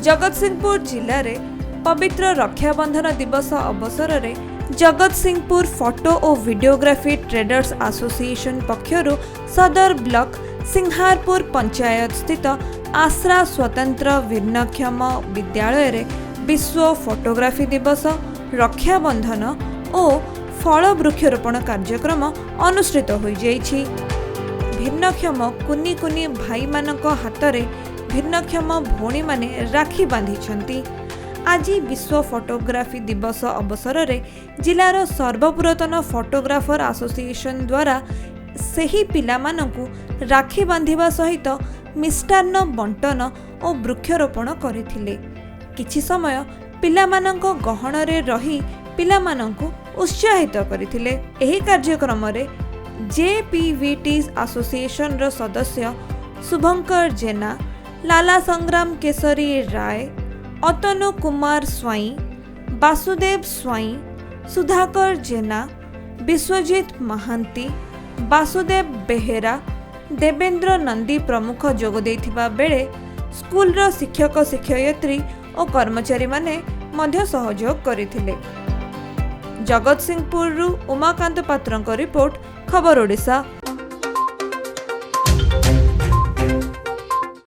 जगतसिंहपुर जिले में पवित्र रक्षाबंधन दिवस अवसर में जगतसिंहपुर फोटो और वीडियोग्राफी ट्रेडर्स एसोसिएशन पक्षर सदर ब्लॉक सिंहारपुर पंचायत स्थित आश्रा स्वतंत्र भिन्नक्षम विद्यालय रे विश्व फोटोग्राफी दिवस रक्षाबंधन और फल वृक्षरोपण कार्यक्रम अनुष्ठित हो जाइछि। भिन्नक्षम कुनी कुनी भाई मानक हाथ रे भिन्नक्षम भौणी माने राखी बांधी। आज विश्व फोटोग्राफी दिवस अवसर में जिलार सर्वपुरातन फोटोग्राफर एसोसिएशन द्वारा सही पिला मानकु राखी बांधिबा सहित मिष्टान्न बंटन और वृक्षरोपण करथिले। किछि समय पिला मानक गहन रे रही पिला मानकु उत्साहित करथिले। एही कार्यक्रम रे जेपीवीटी एसोसिएशन रो सदस्य शुभंकर जेना, लाला संग्राम केसरी राय, अतनु कुमार स्वाई, वासुदेव स्वाई, सुधाकर जेना, विश्वजीत महांती, वासुदेव बेहेरा, देवेंद्र नंदी प्रमुख जोग देथिबा बेले स्कूल रो शिक्षक शिक्षयित्री और कर्मचारी माने मध्य सहयोग करथिले। जगतसिंहपुर उमाकांत पात्रଙ୍କ रिपोर्ट, खबर ओडिशा।